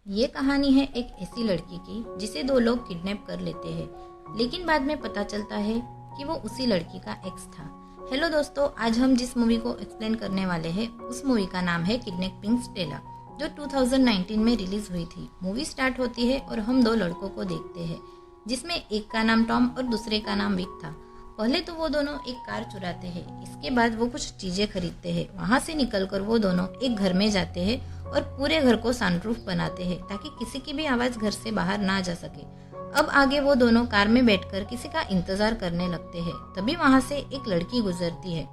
ये कहानी है एक ऐसी लड़की की जिसे दो लोग किडनैप कर लेते हैं, लेकिन बाद में पता चलता है कि वो उसी लड़की का एक्स था। हेलो दोस्तों, आज हम जिस मूवी को एक्सप्लेन करने वाले हैं उस मूवी का नाम है किडनैपिंग स्टेला, जो 2019 में रिलीज हुई थी। मूवी स्टार्ट होती है और हम दो लड़कों को देखते हैं, जिसमें एक का नाम टॉम और दूसरे का नाम विक था। पहले तो वो दोनों एक कार चुराते हैं, इसके बाद वो कुछ चीजें खरीदते हैं। वहां से निकलकर वो दोनों एक घर में जाते हैं और पूरे घर को सनरूफ बनाते हैं ताकि किसी की भी आवाज घर से बाहर ना जा सके। अब आगे वो दोनों कार में बैठकर किसी का इंतजार करने लगते हैं। तभी वहां से एक लड़की गुजरती है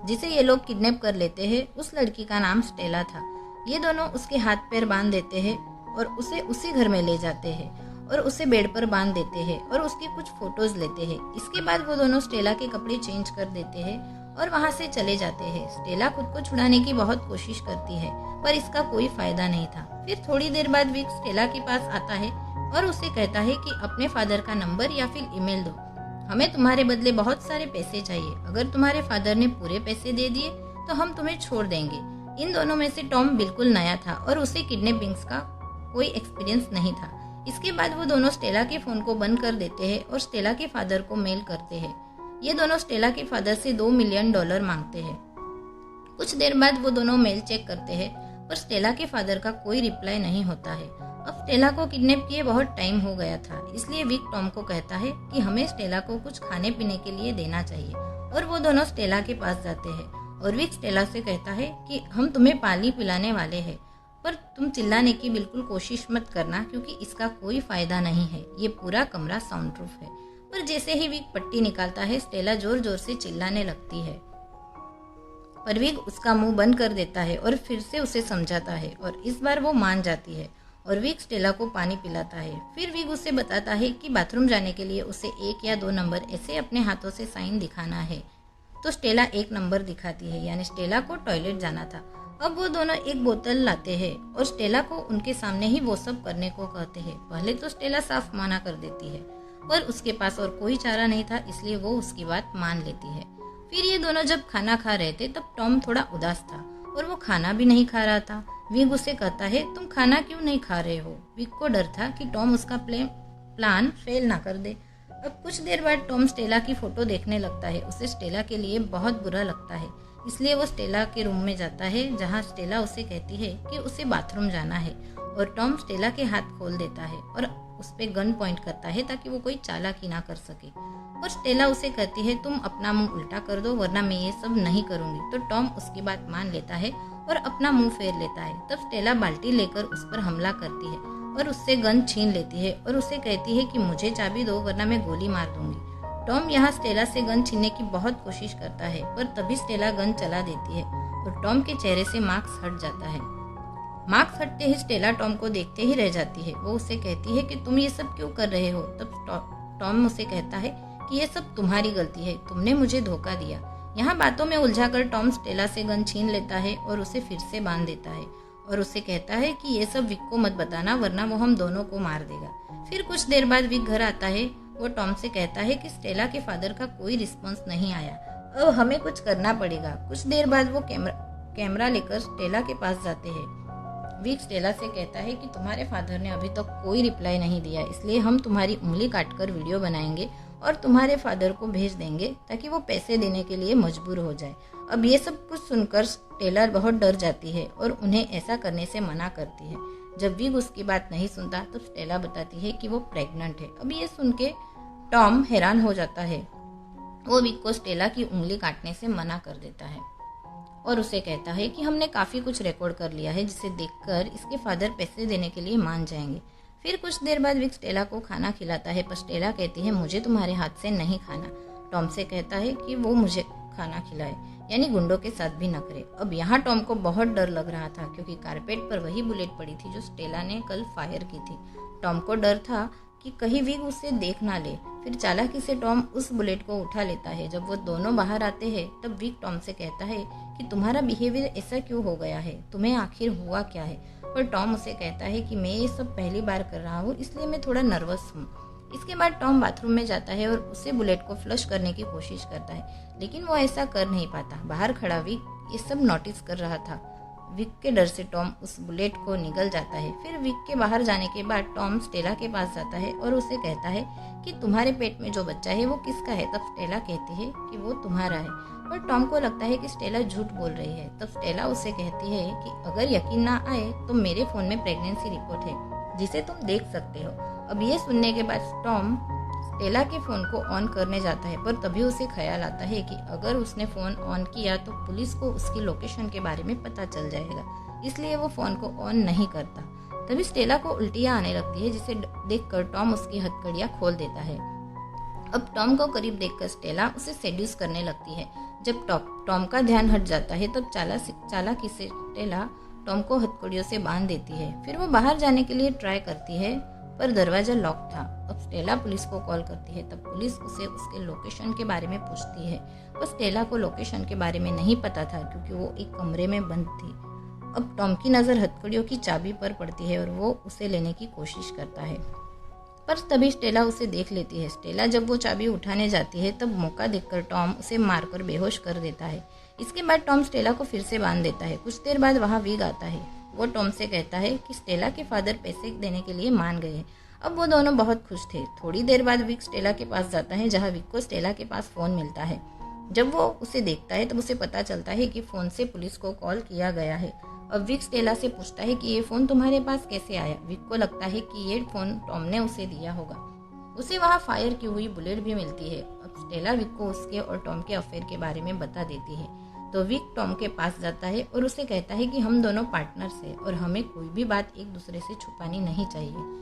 जिसे ये लोग किडनैप कर लेते हैं। उस लड़की का नाम स्टेला था। ये दोनों उसके हाथ पैर बांध देते हैं और उसे उसी घर में ले जाते हैं और उसे बेड पर बांध देते हैं और उसकी कुछ फोटोज लेते हैं। इसके बाद वो दोनों स्टेला के कपड़े चेंज कर देते हैं और वहां से चले जाते हैं। स्टेला खुद को छुड़ाने की बहुत कोशिश करती है, पर इसका कोई फायदा नहीं था। फिर थोड़ी देर बाद विक स्टेला के पास आता है और उसे कहता है कि अपने फादर का नंबर या फिर ईमेल दो, हमें तुम्हारे बदले बहुत सारे पैसे चाहिए। अगर तुम्हारे फादर ने पूरे पैसे दे दिए तो हम तुम्हें छोड़ देंगे। इन दोनों में से टॉम बिल्कुल नया था और उसे किडनैपिंग्स का कोई एक्सपीरियंस नहीं था। इसके बाद वो दोनों स्टेला के फोन को बंद कर देते हैं और स्टेला के फादर को मेल करते हैं। ये दोनों स्टेला के फादर से $2 मिलियन मांगते हैं। कुछ देर बाद वो दोनों मेल चेक करते हैं पर स्टेला के फादर का कोई रिप्लाई नहीं होता है। अब स्टेला को किडनैप किए बहुत टाइम हो गया था, इसलिए विक टॉम को कहता है कि हमें स्टेला को कुछ खाने पीने के लिए देना चाहिए। और वो दोनों स्टेला के पास जाते हैं और विक स्टेला से कहता है कि हम तुम्हें पानी पिलाने वाले हैं, पर तुम चिल्लाने की बिल्कुल कोशिश मत करना क्योंकि इसका कोई फायदा नहीं है। ये पूरा कमरा साउंड प्रूफ है। पर जैसे ही विक पट्टी निकालता है स्टेला जोर जोर से चिल्लाने लगती है, पर विक उसका मुंह बंद कर देता है और फिर से उसे समझाता है और इस बार वो मान जाती है और विक स्टेला को पानी पिलाता है। फिर विक उसे बताता है कि बाथरूम जाने के लिए उसे 1 या 2 नंबर ऐसे अपने हाथों से साइन दिखाना है। तो स्टेला 1 नंबर दिखाती है, यानी स्टेला को टॉयलेट जाना था। अब वो दोनों एक बोतल लाते हैं और स्टेला को उनके सामने ही वो सब करने को कहते हैं। पहले तो स्टेला साफ मना कर देती है, पर उसके पास और कोई चारा नहीं था, इसलिए वो उसकी बात मान लेती है। फिर ये दोनों जब खाना खा रहे थे तब टॉम थोड़ा उदास था और वो खाना भी नहीं खा रहा था। विक उसे कहता है तुम खाना क्यों नहीं खा रहे हो। विक को डर था कि टॉम उसका प्लान फेल ना कर दे। अब कुछ देर बाद टॉम स्टेला की फोटो देखने लगता है। उसे स्टेला के लिए बहुत बुरा लगता है, इसलिए वो स्टेला के रूम में जाता है जहाँ स्टेला उसे कहती है कि उसे बाथरूम जाना है। और टॉम स्टेला के हाथ खोल देता है और उस पे गन पॉइंट करता है ताकि वो कोई चालाकी ना कर सके। और स्टेला उसे कहती है तुम अपना मुंह उल्टा कर दो वरना मैं ये सब नहीं करूंगी। तो टॉम उसकी बात मान लेता है और अपना मुंह फेर लेता है। तब स्टेला बाल्टी लेकर उस पर हमला करती है और उससे गन छीन लेती है और उसे कहती है कि मुझे चाबी दो वरना मैं गोली मार दूंगी। टॉम यहाँ स्टेला से गन छीनने की बहुत कोशिश करता है, पर तभी स्टेला गन चला देती है और टॉम के चेहरे से मास्क हट जाता है। मास्क हटते ही स्टेला टॉम को देखते ही रह जाती है। वो उसे कहती है कि तुम ये सब क्यों कर रहे हो। तब टॉम उसे कहता है कि ये सब तुम्हारी गलती है, तुमने मुझे धोखा दिया। यहाँ बातों में उलझाकर टॉम स्टेला से गन छीन लेता है और उसे फिर से बांध देता है और उसे कहता है कि ये सब विक को मत बताना वरना वो हम दोनों को मार देगा। फिर कुछ देर बाद विक घर आता है। वो टॉम से कहता है कि स्टेला के फादर का कोई रिस्पॉन्स नहीं आया, अब हमें कुछ करना पड़ेगा। कुछ देर बाद वो कैमरा लेकर स्टेला के पास जाते हैं। विक स्टेला से कहता है कि तुम्हारे फादर ने अभी तक कोई रिप्लाई नहीं दिया, इसलिए हम तुम्हारी उंगली काटकर वीडियो बनाएंगे और तुम्हारे फादर को भेज देंगे ताकि वो पैसे देने के लिए मजबूर हो जाए। अब ये सब कुछ सुनकर स्टेला बहुत डर जाती है और उन्हें ऐसा करने से मना करती है। जब विक उसकी बात नहीं सुनता तो स्टेला बताती है कि वो प्रेग्नेंट है। अब ये सुन के टॉम हैरान हो जाता है। वो विक को स्टेला की उंगली काटने से मना कर देता है और उसे कहता है कि हमने काफी कुछ रिकॉर्ड कर लिया है जिसे देखकर इसके फादर पैसे देने के लिए मान जाएंगे। फिर कुछ देर बाद विक स्टेला को खाना खिलाता है, पर स्टेला कहती है मुझे तुम्हारे हाथ से नहीं खाना। टॉम से कहता है कि वो मुझे खाना खिलाए, यानी गुंडों के साथ भी न करे। अब यहाँ टॉम को बहुत डर लग रहा था क्योंकि कारपेट पर वही बुलेट पड़ी थी जो स्टेला ने कल फायर की थी। टॉम को डर था कि कहीं विक उसे देख ना ले। फिर चालाकी से टॉम उस बुलेट को उठा लेता है। जब वो दोनों बाहर आते हैं तब विक टॉम से कहता है कि तुम्हारा बिहेवियर ऐसा क्यों हो गया है, तुम्हें आखिर हुआ क्या है। पर टॉम उसे कहता है कि मैं ये सब पहली बार कर रहा हूँ इसलिए मैं थोड़ा नर्वस हूँ। इसके बाद टॉम बाथरूम में जाता है और उसे बुलेट को फ्लश करने की कोशिश करता है, लेकिन वो ऐसा कर नहीं पाता। बाहर खड़ा विक ये सब नोटिस कर रहा था। विक के डर से टॉम उस बुलेट को निगल जाता है। फिर विक के बाहर जाने के बाद टॉम स्टेला के पास जाता है और उसे कहता है कि तुम्हारे पेट में जो बच्चा है वो किसका है। तब स्टेला कहती है कि वो तुम्हारा है, पर टॉम को लगता है कि स्टेला झूठ बोल रही है। तब स्टेला उसे कहती है कि अगर यकीन ना आए तो मेरे फोन में प्रेगनेंसी रिपोर्ट है जिसे तुम देख सकते हो। अब ये सुनने के बाद टॉम स्टेला के फोन को ऑन करने जाता है, पर तभी उसे ख्याल आता है कि अगर उसने फोन ऑन किया तो पुलिस को उसकी लोकेशन के बारे में पता चल जाएगा, इसलिए वो फोन को ऑन नहीं करता। तभी स्टेला को उल्टियां आने लगती है, जिसे देखकर टॉम उसकी हथकड़ियां खोल देता है। अब टॉम को करीब देखकर स्टेला उसे सेड्यूस करने लगती है। जब टॉम का ध्यान हट जाता है तब चालाकी से स्टेला टॉम को हथकड़ियों से बांध देती है। फिर वो बाहर जाने के लिए ट्राई करती है, पर दरवाजा लॉक था। अब स्टेला पुलिस को कॉल करती है। तब पुलिस उसे उसके लोकेशन के बारे में पूछती है, पर स्टेला को लोकेशन के बारे में नहीं पता था क्योंकि वो एक कमरे में बंद थी। अब टॉम की नज़र हथकड़ियों की चाबी पर पड़ती है और वो उसे लेने की कोशिश करता है, पर तभी स्टेला उसे देख लेती है। स्टेला जब वो चाबी उठाने जाती है तब मौका देखकर टॉम उसे मारकर बेहोश कर देता है। इसके बाद टॉम स्टेला को फिर से बांध देता है। कुछ देर बाद वहाँ विग आता है। वो टॉम से कहता है कि स्टेला के फादर पैसे देने के लिए मान गए। अब वो दोनों बहुत खुश थे। थोड़ी देर बाद विग स्टेला के पास जाता है, जहाँ विग को स्टेला के पास फोन मिलता है। जब वो उसे देखता है तब उसे पता चलता है कि फोन से पुलिस को कॉल किया गया है। अब विग स्टेला से पूछता है कि ये फोन तुम्हारे पास कैसे आया। विग को लगता है कि ये फोन टॉम ने उसे दिया होगा। उसे वहाँ फायर की हुई बुलेट भी मिलती है। अब स्टेला विग को उसके और टॉम के अफेयर के बारे में बता देती है। तो विग टॉम के पास जाता है और उसे कहता है कि हम दोनों पार्टनर्स हैं और हमें कोई भी बात एक दूसरे से छुपानी नहीं चाहिए।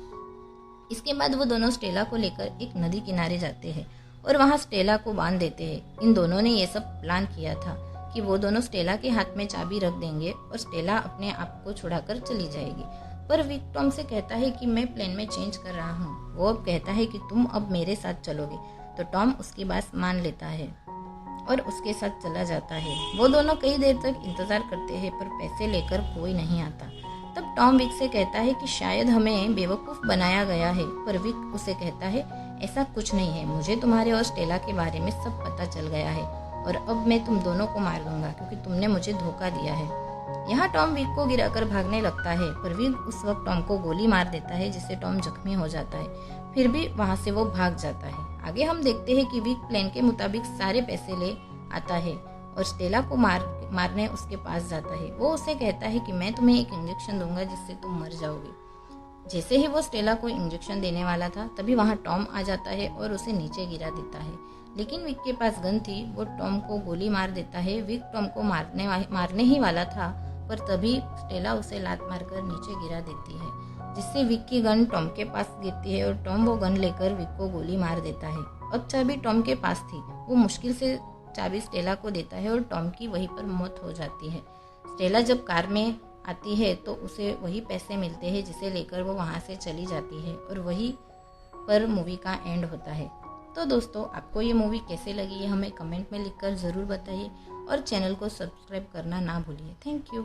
इसके बाद वो दोनों स्टेला को लेकर एक नदी किनारे जाते हैं और वहाँ स्टेला को बांध देते हैं। इन दोनों ने ये सब प्लान किया था कि वो दोनों स्टेला के हाथ में चाबी रख देंगे और स्टेला अपने आप को छुड़ाकर चली जाएगी। पर विग टॉम से कहता है कि मैं प्लान में चेंज कर रहा हूँ। वो अब कहता है कि तुम अब मेरे साथ चलोगे। तो टॉम उसकी बात मान लेता है और उसके साथ चला जाता है। वो दोनों कई देर तक इंतजार करते हैं, पर पैसे लेकर कोई नहीं आता। तब टॉम विग से कहता है कि शायद हमें बेवकूफ़ बनाया गया है, पर विग उसे कहता है ऐसा कुछ नहीं है, मुझे तुम्हारे और स्टेला के बारे में सब पता चल गया है और अब मैं तुम दोनों को मार दूंगा क्योंकि तुमने मुझे धोखा दिया है। यहाँ टॉम विग को गिराकर भागने लगता है, पर विग उस वक्त टॉम को गोली मार देता है, जिससे टॉम जख्मी हो जाता है। फिर भी वहाँ से वो भाग जाता है। आगे हम देखते हैं कि विग प्लान के मुताबिक सारे पैसे ले आता है और स्टेला को मारने उसके पास जाता है। वो उसे कहता है कि मैं तुम्हें एक इंजेक्शन दूंगा जिससे तुम मर जाओगे। जैसे ही वो स्टेला को इंजेक्शन देने वाला था तभी वहाँ टॉम आ जाता है और उसे नीचे गिरा देता है, लेकिन विग के पास गन थी। वो टॉम को गोली मार देता है। विग टॉम को मारने ही वाला था, पर तभी स्टेला उसे लात मारकर नीचे गिरा देती है, जिससे विग की गन टॉम के पास गिरती है और टॉम वो गन लेकर विग को गोली मार देता है। अब चाबी टॉम के पास थी। वो मुश्किल से चाबी स्टेला को देता है और टॉम की वहीं पर मौत हो जाती है। स्टेला जब कार में आती है तो उसे वही पैसे मिलते हैं जिसे लेकर वो वहाँ से चली जाती है और वहीं पर मूवी का एंड होता है। तो दोस्तों, आपको ये मूवी कैसे लगी ये हमें कमेंट में लिखकर ज़रूर बताइए और चैनल को सब्सक्राइब करना ना भूलिए। Thank you.